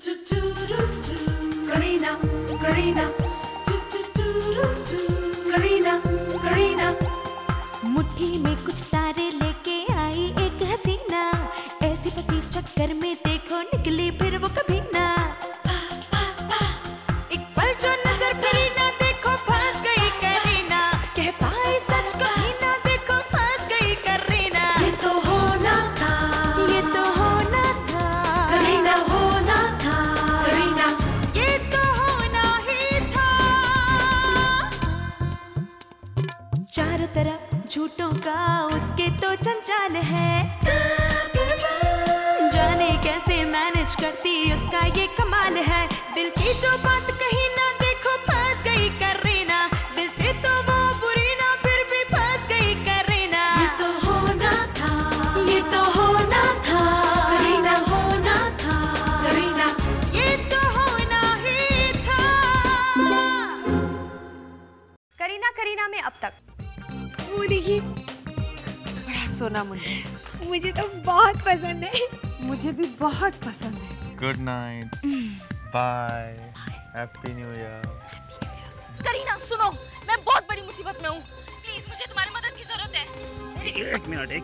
करीना करीना करीना करीना मुट्ठी में कुछ तारे लेके आई एक हसीना, ऐसी फंसी चक्कर में देखो निकली फिर वो कभी ना। एक पल जो नजर करी ना देखो फंस गई करीना, कह पाए सच कभी ना देखो फंस गई करीना। ये तो होना था, ये तो होना था करीना होना था, करीना ये तो होना ही था। चारों तरफ झूठों का उसके तो जंजाल है, जाने कैसे मैनेज करती उसका ये कमाल है। दिल की जो बात कही ना देखो फंस गई करीना, दिल से तो वो बुरी ना फिर भी फंस गई करीना। ये तो होना था, ये तो होना था, करीना होना था, करीना ये तो होना ही था। करीना करीना में अब तक वो देखिए, बड़ा सोना मुन्ना है, मुझे तो बहुत पसंद है। मुझे भी बहुत पसंद है। Good night, bye, happy new year. Kareena सुनो, मैं बहुत बड़ी मुसीबत में हूँ, प्लीज मुझे तुम्हारी मदद की जरूरत है। एक मिनट। अरे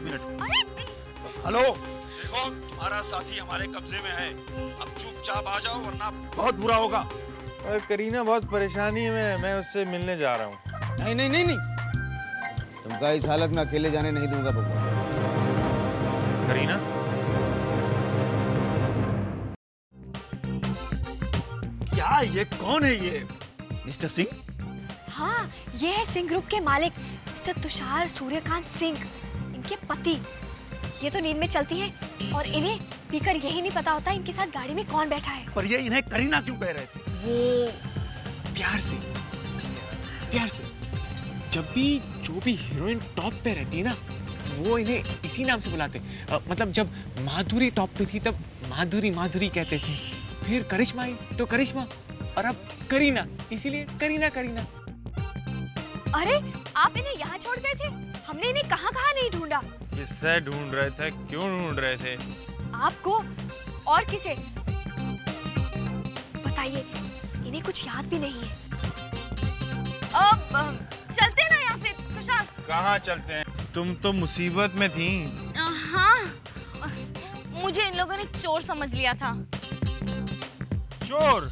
हेलो, देखो तुम्हारा साथी हमारे कब्जे में है, अब चुपचाप आ जाओ वरना बहुत बुरा होगा। अरे करीना बहुत परेशानी में है, मैं उससे मिलने जा रहा हूँ। नहीं, तुमका इस हालत में अकेले जाने नहीं दूंगा बबुआ। करीना, क्या ये कौन है ये? मिस्टर सिंह? हाँ, ये है सिंह ग्रुप के मालिक मिस्टर तुषार सूर्यकांत सिंह, इनके पति। ये तो नींद में चलती हैं और इन्हें पीकर यही नहीं पता होता इनके साथ गाड़ी में कौन बैठा है। पर ये इन्हें करीना क्यों कह रहे थे? वो प्यार से जब भी जो भी हीरोइन टॉप पे रहती है ना, वो इन्हें इसी नाम से बुलाते। मतलब जब माधुरी टॉप पे थी तब माधुरी कहते थे, फिर करिश्मा आई तो करिश्मा, और अब करीना, इसीलिए करीना। अरे आप इन्हें यहाँ छोड़ गए थे? हमने इन्हें कहाँ नहीं ढूंढा। किससे ढूंढ रहे थे, क्यों ढूंढ रहे थे? आपको और किसे बताइए, इन्हें कुछ याद भी नहीं है। अब चलते ना यहाँ से तुषार। कहाँ चलते हैं? तुम तो मुसीबत में थी। हाँ, मुझे इन लोगों ने चोर समझ लिया था। चोर?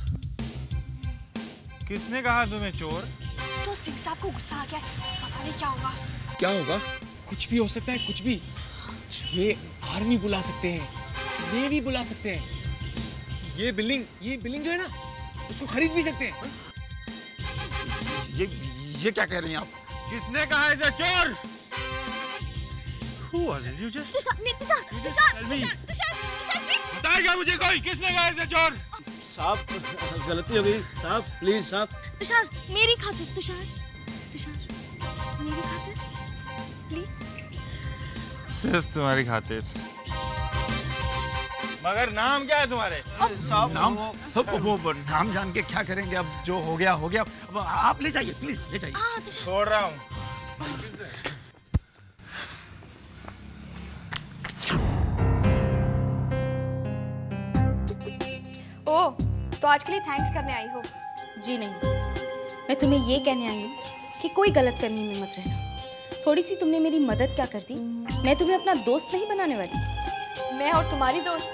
किसने कहा तुम्हें चोर? तो सिंह साहब को गुस्सा आ गया, पता नहीं क्या होगा। क्या होगा? कुछ भी हो सकता है, कुछ भी। ये आर्मी बुला सकते हैं, नेवी बुला सकते हैं, ये बिल्डिंग जो है ना, उसको खरीद भी सकते हैं। ये क्या कह रही हैं आप? किसने कहा इसे चोर? Who was it? You just Tushar please. बताएगा मुझे कोई, किसने कहा इसे चोर? साहब, गलती हो गई साहब, प्लीज साहब। तुषार मेरी खातिर, तुषार मेरी खातिर प्लीज। सिर्फ तुम्हारी खातिर। मगर नाम क्या है तुम्हारे? साहब नाम वो नाम जान के क्या करेंगे? अब जो हो गया अब आप ले जाइए, प्लीज ले जाइए। छोड़ रहा हूँ। ओह, तो आज के लिए थैंक्स करने आई हो? जी नहीं, मैं तुम्हें ये कहने आई हूँ कि कोई गलतफहमी में मत रहना। थोड़ी सी तुमने मेरी मदद क्या कर दी, मैं तुम्हें अपना दोस्त नहीं बनाने वाली। मैं और तुम्हारी दोस्त?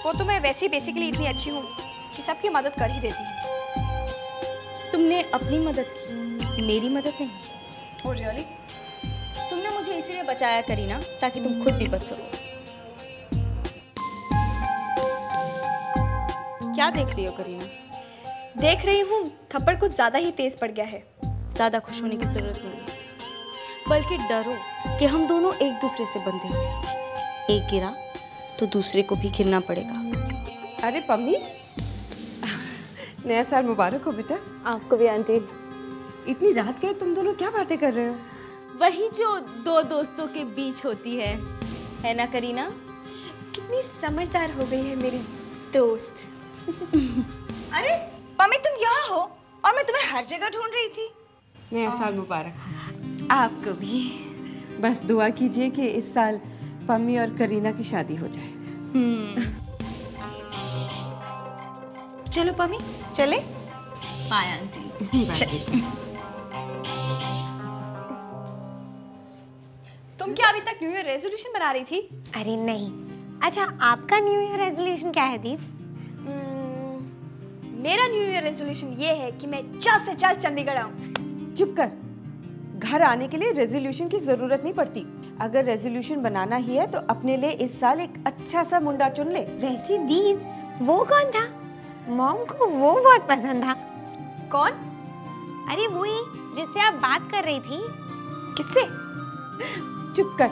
वो तो मैं वैसे ही बेसिकली इतनी अच्छी हूँ कि सबकी मदद कर ही देती हूँ। तुमने अपनी मदद की, मेरी मदद नहीं। Oh really? तुमने मुझे इसीलिए बचाया करीना, ताकि तुम खुद भी बच सको। क्या देख रही हो करीना? देख रही हूँ थप्पड़ कुछ ज्यादा ही तेज पड़ गया है। ज्यादा खुश होने की जरूरत नहीं है, बल्कि डरो कि हम दोनों एक दूसरे से बंधे हुए हैं। एक गिरा तो दूसरे को भी गिरना पड़ेगा। अरे पम्मी, नया साल मुबारक हो बेटा। आपको भी आंटी। इतनी रात के तुम दोनों क्या बातें कर रहे हो? वही जो दो दोस्तों के बीच होती है ना करीना? कितनी समझदार हो गई है मेरी दोस्त। अरे मम्मी, तुम यहाँ हो और मैं तुम्हें हर जगह ढूंढ रही थी। नया साल मुबारक। आपको भी। बस दुआ कीजिए कि इस साल पम्मी और करीना की शादी हो जाए। चलो पमी चले। Bye aunty. तुम क्या अभी तक न्यू ईयर रेजोल्यूशन बना रही थी? अरे नहीं। अच्छा, आपका न्यू ईयर रेजोल्यूशन क्या है दीद? मेरा न्यू ईयर रेजोल्यूशन ये है कि मैं जल्द से जल्द चंडीगढ़ आऊं। चुप कर। घर आने के लिए रेजोल्यूशन की जरूरत नहीं पड़ती। अगर रेजोल्यूशन बनाना ही है तो अपने लिए इस साल एक अच्छा सा मुंडा चुन ले। वैसे दीद, वो कौन था? मॉम को वो बहुत पसंद था। कौन? अरे वही जिससे आप बात कर रही थी। किससे? चुप कर।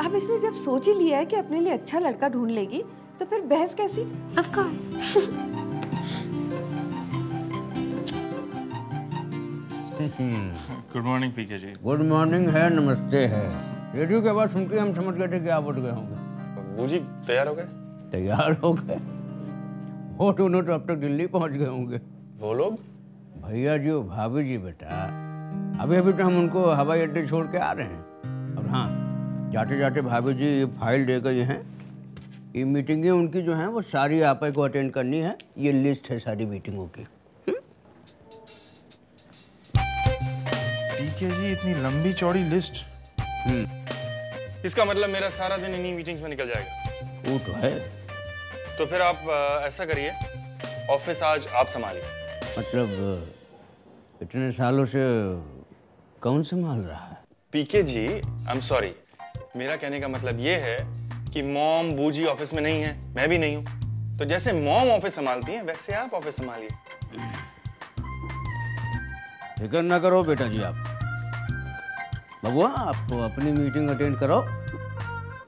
अब इसने जब सोच ही लिया है कि अपने लिए अच्छा लड़का ढूंढ लेगी तो फिर बहस कैसी? Of course. Good morning PK ji. Good morning है, नमस्ते है। रेडियो की आवाज सुन के हम समझ गए थे कि आप उठ गए होंगे। वो जी तैयार हो गए? तैयार हो गए? वो दोनों तो अब तक दिल्ली पहुंच गए होंगे। वो लोग? भैया जी और भाभी जी बेटा, अभी अभी तो हम उनको हवाई अड्डे छोड़ के आ रहे हैं। और हाँ, जाते जाते भाभी जी ये फाइल दे गई हैं। ये मीटिंगें उनकी जो हैं वो सारी आप ही को अटेंड करनी है। ये लिस्ट है सारी मीटिंगों की। पीके जी इतनी लंबी चौड़ी लिस्ट? इसका मतलब मेरा सारा दिन इन्हीं मीटिंग्स में निकल जाएगा। वो तो है। तो फिर आप ऐसा करिए, ऑफिस आज आप संभालिए। मतलब इतने सालों से कौन संभाल रहा है? पीके जी, आई एम सॉरी, मेरा कहने का मतलब ये है कि मॉम बूजी ऑफिस में नहीं है, मैं भी नहीं हूं। तो जैसे मॉम ऑफिस संभालती हैं वैसे आप ऑफिस संभालिए। फिक्र ना करो बेटा जी आप। बबुआ, आपको अपनी मीटिंग अटेंड करो।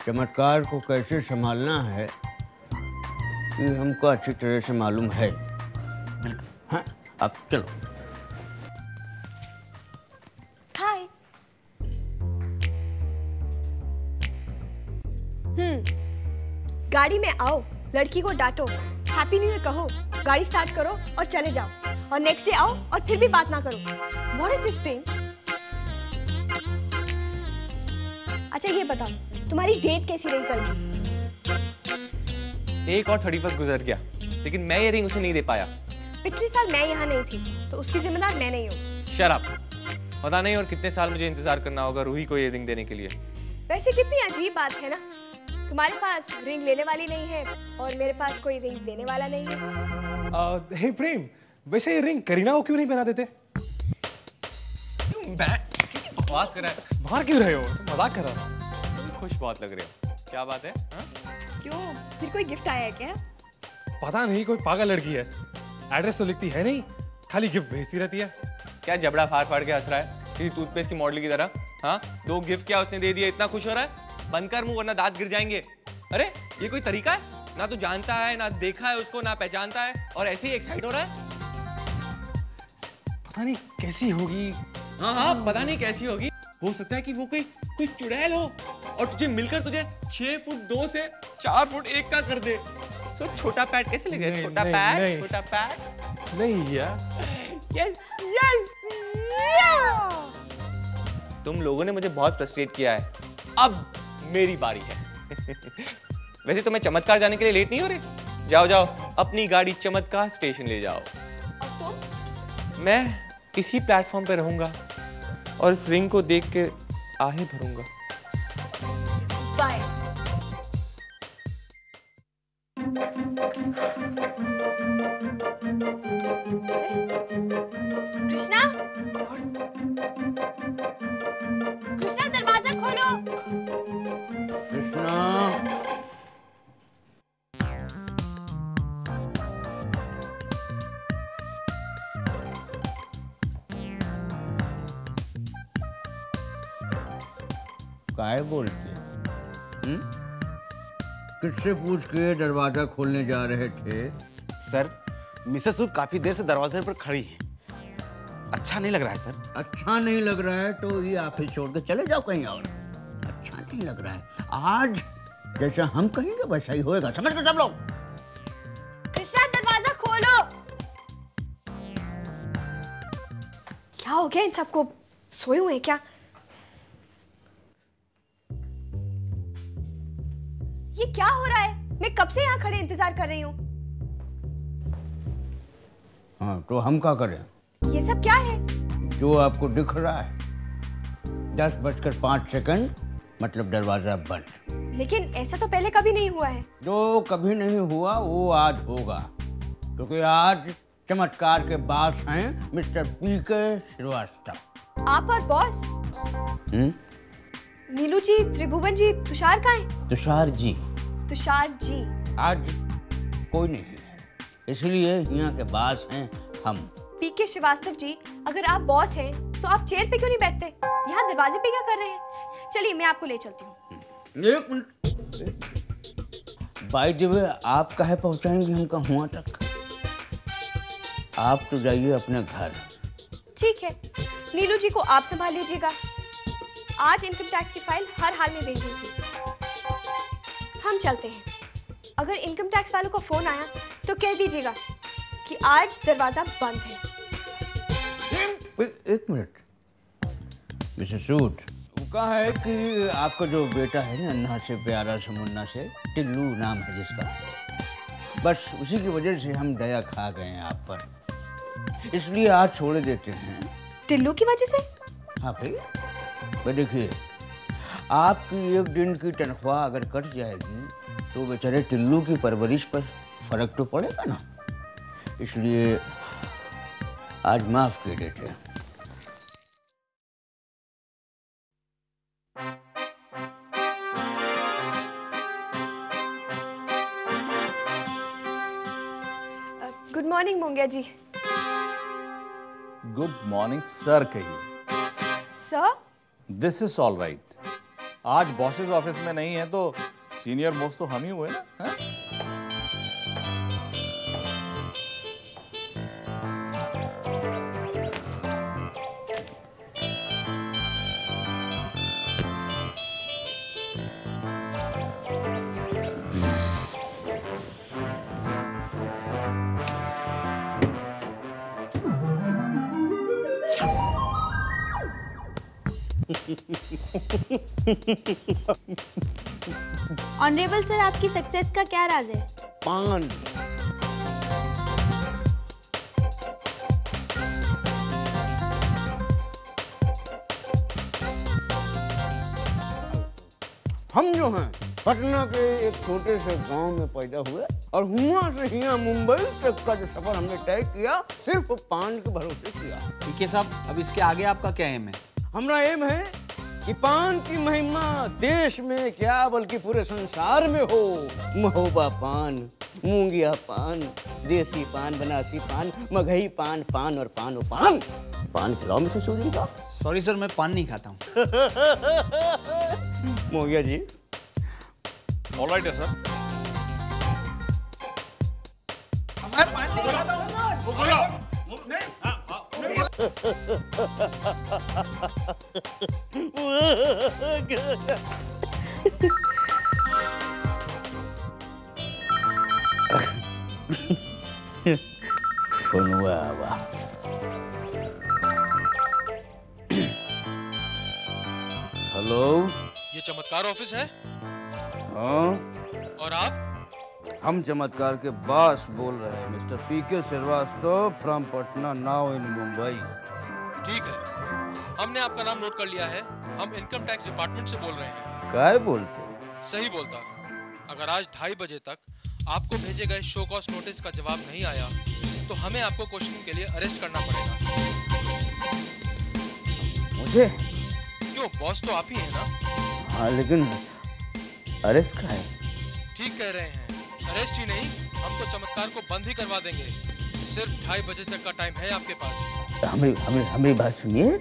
चमत्कार को कैसे संभालना है ये हमको अच्छी तरह से मालूम है। बिल्कुल। हाँ, अब चलो। हाय। गाड़ी में आओ, लड़की को डांटो, हैप्पी न्यू ईयर कहो, गाड़ी स्टार्ट करो और चले जाओ। और नेक्स्ट डे आओ और फिर भी बात ना करो। What is this pen? अच्छा ये बताओ, तुम्हारी डेट कैसी रही कल की? एक और 31 गुजर गया, लेकिन मैं ये रिंग उसे नहीं दे पाया। पिछले साल मैं यहाँ नहीं थी, तो उसकी जिम्मेदार मैं नहीं हूँ। शराब। पता नहीं और कितने साल मुझे इंतजार करना होगा रूही को ये रिंग देने के लिए। वैसे कितनी अजीब बात है ना, तुम्हारे पास रिंग लेने वाली नहीं है और मेरे पास कोई रिंग देने वाला नहीं है। हे प्रेम, वैसे ये रिंग करीना को क्यों नहीं पहना देते? बकवास कर रहा है। बाहर क्यों रहे हो? मजाक कर रहा था। खुश बहुत लग रहे हो, क्या बात है? हा? क्यों, फिर कोई गिफ्ट आया है क्या? पता नहीं, कोई पागल लड़की है। एड्रेस तो लिखती है नहीं, खाली गिफ्ट भेजती रहती है। क्या जबड़ा फाड़ फाड़ के हंस रहा है किसी टूथपेस्ट की मॉडल की तरह? हाँ, 2 गिफ्ट क्या उसने दे दिया, इतना खुश हो रहा है? बंद कर मुंह वरना दांत गिर जाएंगे। अरे ये कोई तरीका है? ना तो जानता है, ना देखा है उसको, ना पहचानता है, और ऐसे ही एक्साइट हो रहा है। पता नहीं कैसी होगी। हाँ, पता नहीं कैसी होगी। हो सकता है कि वो कोई चुड़ैल हो और तुझे मिलकर तुझे 6 फुट 2 से 4 फुट 1 का कर दे। सो छोटा पैड कैसे लगे? छोटा पैड, छोटा पैड नहीं यार। Yes yes. तुम लोगों ने मुझे बहुत फ्रस्ट्रेट किया है, अब मेरी बारी है। वैसे तो मैं चमत्कार जाने के लिए लेट नहीं हो रही। जाओ जाओ, अपनी गाड़ी चमत्कार स्टेशन ले जाओ। और तुम? मैं इसी प्लेटफॉर्म पे रहूंगा और इस रिंग को देख के आहें भरूंगा। बाय। कृष्णा, कृष्णा दरवाजा खोलो। कृष्णा, काय बोलते? किससे पूछ के दरवाजा खोलने जा रहे थे? सर, मिसेस सूद काफी देर से दरवाजे पर खड़ी है। अच्छा नहीं लग रहा है सर। अच्छा नहीं लग रहा है तो ये ऑफिस छोड़ के चले जाओ कहीं और। अच्छा नहीं लग रहा है, आज जैसा हम कहेंगे वैसा ही होएगा, समझ गए सब लोग? कृष्णा दरवाजा खोलो। क्या हो गया इन सबको? सोए हुए हैं क्या? ये क्या हो रहा है? मैं कब से यहाँ खड़े इंतजार कर रही हूँ। हाँ तो हम क्या करें? ये सब क्या है? जो आपको दिख रहा है 10:05 मतलब दरवाजा बंद। लेकिन ऐसा तो पहले कभी नहीं हुआ है। जो कभी नहीं हुआ वो आज होगा, क्योंकि आज चमत्कार के बॉस हैं मिस्टर पीके श्रीवास्तव। आप और बॉस? नीलू जी, त्रिभुवन जी, तुषार कहाँ हैं? तुषार जी। तुषार जी आज कोई नहीं है, इसलिए यहाँ के बॉस हैं हम। पीके श्रीवास्तव जी, अगर आप बॉस हैं तो आप चेयर पे क्यों नहीं बैठते? यहाँ दरवाजे पे क्या कर रहे हैं? चलिए मैं आपको ले चलती हूँ। एक मिनट, बाय द वे आप कहाँ पहुँचाएंगे हमका हुआ तक? आप तो जाइए अपने घर। ठीक है, नीलू जी को आप संभाल लीजिएगा। आज इनकम टैक्स की फाइल हर हाल में भेजनी थी। हम चलते हैं। अगर इनकम टैक्स वालों को फोन आया तो कह दीजिएगा कि आज दरवाजा बंद है। एक मिनट मिस्टर सूट, वो कहा है कि आपका जो बेटा है ना, अन्ना से प्यारा से मुन्ना से, टिल्लू नाम है जिसका, बस उसी की वजह से हम दया खा गए हैं आप पर, इसलिए आज छोड़ देते हैं। टिल्लू की वजह से? हाँ भाई देखिए, आपकी एक दिन की तनख्वाह अगर कट जाएगी तो बेचारे टिल्लू की परवरिश पर फर्क तो पड़ेगा ना, इसलिए आज माफ कर देते हैं। गुड मॉर्निंग मोंगिया जी। गुड मॉर्निंग सर कहिए। Sir? This is all right. आज बॉसेस ऑफिस में नहीं है तो सीनियर मोस्ट तो हम ही हुए ना। हा? ऑनरेबल सर, आपकी सक्सेस का क्या राज है? पान। हम जो हैं पटना के एक छोटे से गांव में पैदा हुए और वहाँ से यहाँ मुंबई तक का जो सफर हमने तय किया सिर्फ पान के भरोसे किया। ठीक है साहब, अब इसके आगे आपका क्या एम है? हमारा एम है कि पान की महिमा देश में क्या बल्कि पूरे संसार में हो। महोबा पान, मूंगिया पान, देसी पान, बनारसी पान, मगही पान, पान और पान और पान। पान खिलाओ मिस्टर सूरी का। सॉरी सर, मैं पान नहीं खाता हूँ। मूंगिया जी। ऑल राइट है सर। हेलो, ये चमत्कार ऑफिस है? हाँ, और आप? हम चमत्कार के बॉस बोल रहे हैं, mister PK Srivastava from Patna, now in Mumbai. ठीक है, हमने आपका नाम नोट कर लिया है। हम इनकम टैक्स डिपार्टमेंट से बोल रहे हैं। क्या बोलते? सही बोलता। अगर आज 2:30 बजे तक आपको भेजे गए शो कॉज नोटिस का जवाब नहीं आया तो हमें आपको क्वेश्चनिंग के लिए अरेस्ट करना पड़ेगा। मुझे? क्यों, बॉस तो आप ही हैं ना? हाँ, लेकिन अरेस्ट का है? ठीक कह रहे हैं, अरेस्ट ही नहीं, हम तो चमत्कार को बंद ही करवा देंगे। सिर्फ 2:30 बजे तक का टाइम है आपके पास। हमारी बात सुनिए।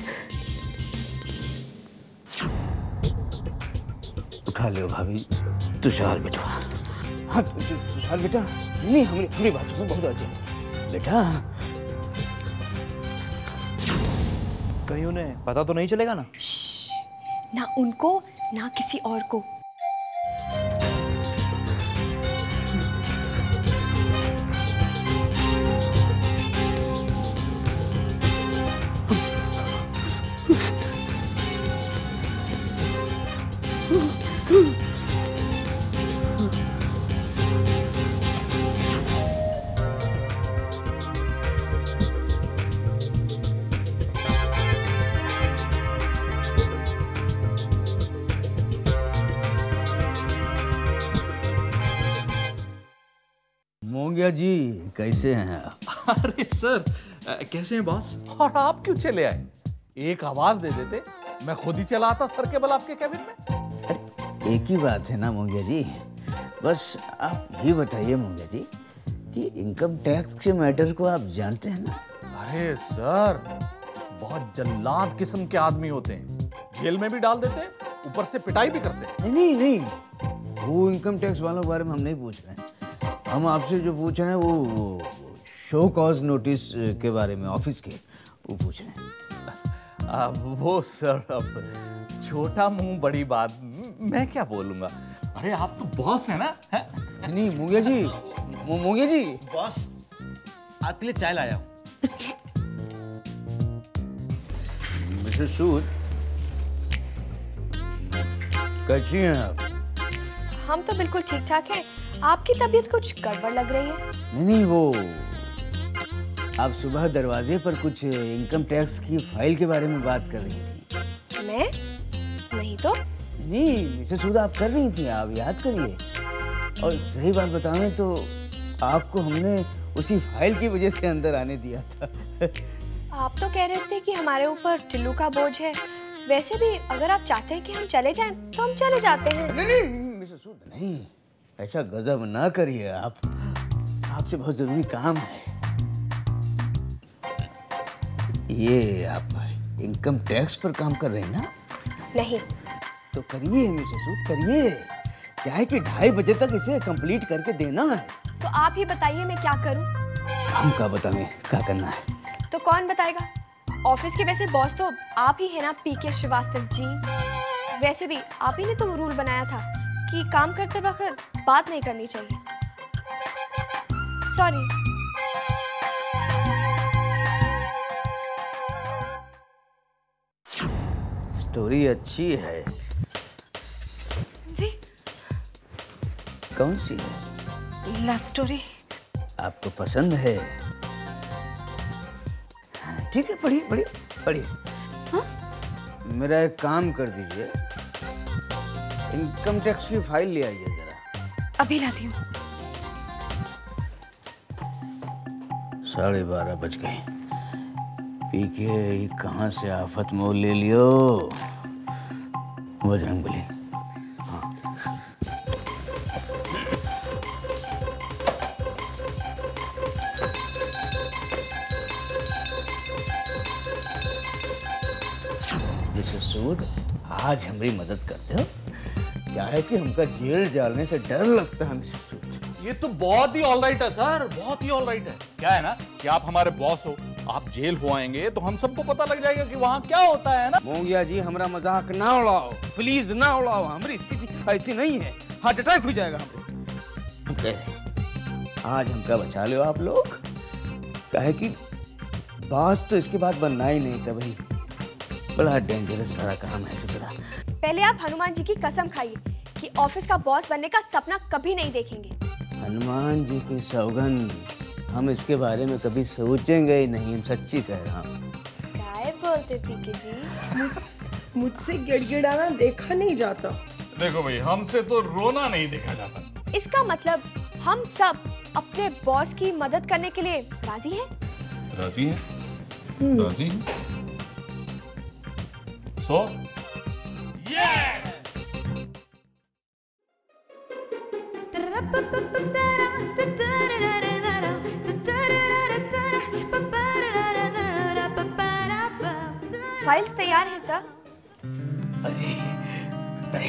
उठा लो भाभी। तुषार बेटा। हाँ तुषार बेटा, नहीं हमारी बात सुनो, बहुत अच्छी बेटा। कहीं उन्हें पता तो नहीं चलेगा ना? ना उनको ना किसी और को। मोंगिया जी कैसे हैं आप? अरे सर कैसे हैं बॉस? और आप क्यों चले आए? एक आवाज दे देते, मैं खुद ही चला आता सर के बल आपके कैबिन में। एक ही बात है ना मोंगिया जी, बस आप ये बताइए मोंगिया जी कि इनकम टैक्स के मैटर को आप जानते हैं ना? अरे सर बहुत जल्लाद किस्म के आदमी होते हैं, जेल में भी डाल देते हैं, ऊपर से पिटाई भी करते हैं। नहीं, वो इनकम टैक्स वालों के बारे में हम नहीं पूछ रहे हैं। हम आपसे जो पूछ रहे हैं वो शो कॉज नोटिस के बारे में, ऑफिस के, वो पूछ रहे हैं। वो सर अब छोटा मुंह बड़ी बात, मैं क्या बोलूंगा। अरे आप तो बॉस है ना? है? नहीं मोंगिया जी, मोंगिया जी बॉस आपके लिए चाय लाया हूँ। मिस्टर सूद कैसी हैं आप? हम तो बिल्कुल ठीक ठाक हैं। आपकी तबीयत कुछ गड़बड़ लग रही है। नहीं, वो आप सुबह दरवाजे पर कुछ इनकम टैक्स की फाइल के बारे में बात कर रही थी। मैं? नहीं तो। नहीं मिसेस सूद आप कर रही थी, आप याद करिए। और सही बात बताऊं तो आपको हमने उसी फाइल की वजह से अंदर आने दिया था। आप तो कह रहे थे कि हमारे ऊपर टिल्लू का बोझ है। वैसे भी अगर आप चाहते हैं कि हम चले जाएं तो हम चले जाते हैं। नहीं मिसेस सूद नहीं, ऐसा गजब ना करिए आप, आपसे बहुत जरूरी काम है। ये आप इनकम टैक्स पर काम कर रहे हैं ना? नहीं। तो करिए मिसेस सूद, करिए। क्या है कि 2:30 बजे तक इसे कंप्लीट करके देना है। तो आप ही बताइए मैं क्या करूं? हम क्या बताएं क्या करना है? तो कौन बताएगा? ऑफिस के वैसे बॉस तो आप ही है ना, पीके श्रीवास्तव जी। वैसे भी आप ही ने तो रूल बनाया था कि काम करते वक्त बात नहीं करनी चाहिए। सॉरी। स्टोरी अच्छी है जी। कौन सी है? Love story. आपको पसंद है? ठीक है, पढ़िए पढ़िए पढ़िए। हाँ? मेरा एक काम कर दीजिए, इनकम टैक्स की फाइल ले आइए जरा। अभी लाती हूँ। 12:30 बज गए। पीके कहाँ से आफत मोल ले लियो बजरंगबली। सूद आज हमारी मदद करते हो। क्या है कि हमका जेल जाने से डर लगता है मिसेस सूद। ये तो बहुत ही ऑलराइट है सर, बहुत ही ऑलराइट है। क्या है ना कि आप हमारे बॉस हो, आप जेल हो आएंगे तो हम सबको पता लग जाएगा कि वहाँ क्या होता है ना। मोंगिया जी हमारा मजाक ना उड़ाओ, प्लीज ना उड़ाओ। हमारी स्थिति ऐसी नहीं है, हार्ट अटैक हो जाएगा हम कह रहे आज हमका बचा लो आप लोग। क्या है कि बॉस तो इसके बाद बनना ही नहीं था भाई, बड़ा डेंजरस भरा काम है ससुरा। पहले आप हनुमान जी की कसम खाइए कि ऑफिस का बॉस बनने का सपना कभी नहीं देखेंगे। हनुमान जी की सौगंध, हम इसके बारे में कभी सोचेंगे ही नहीं। हम सच्ची कह रहा हूँ। क्या बोलते पीके जी? मुझसे गिड़गिड़ाना देखा नहीं जाता। देखो भाई, हमसे तो रोना नहीं देखा जाता। इसका मतलब हम सब अपने बॉस की मदद करने के लिए राजी हैं? राजी हैं? राजी हैं? So, yes! फाइल्स तैयार हैं सर। अरे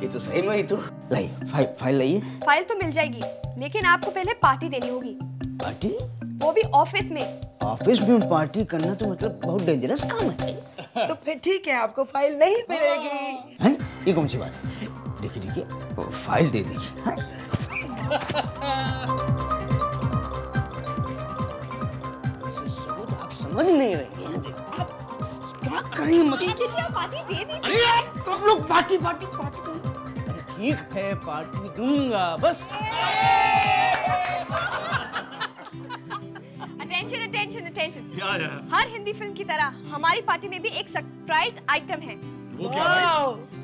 ये तो सही में ही तो लाइए फाइल लाइए। फाइल तो मिल जाएगी, लेकिन आपको पहले पार्टी देनी होगी। पार्टी? वो भी ऑफिस में। ऑफिस में पार्टी करना तो मतलब बहुत डेंजरस काम है। तो फिर ठीक है, आपको फाइल नहीं मिलेगी। हैं? ये कौन सी बात? देखिए फाइल दे दीजिए। आप समझ नहीं रही हैं। आप क्या करेंगे मतलब? आप पार्टी दे दीजिए। अरे आप सब लोग पार्टी ठीक है, पार्टी दूंगा बस। अटेंशन। हर हिंदी फिल्म की तरह हमारी पार्टी में भी एक सरप्राइज आइटम है। वो क्या है?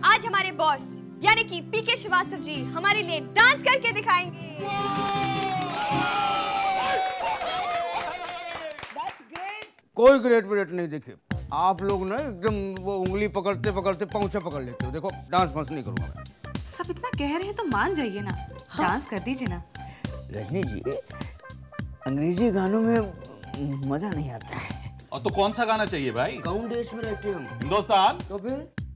आज हमारे बॉस यानी कि पीके श्रीवास्तव जी हमारे लिए डांस करके दिखाएंगे। कोई ग्रेट व्रेट नहीं। देखिए आप लोग ना एकदम वो उंगली पकड़ते पकड़ते पहुंचा पकड़ लेते हो। देखो डांस वांस नहीं करूंगा मैं। सब इतना कह रहे हैं तो मान जाइए ना। डांस कर दीजिए ना। रजनी जी अंग्रेजी गानों में मजा नहीं आता है। और तो कौन सा गाना चाहिए भाई? गाँव देश में रहते हम। हिंदुस्तान? तो फिर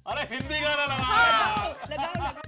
अरे हिंदी गाना लगा।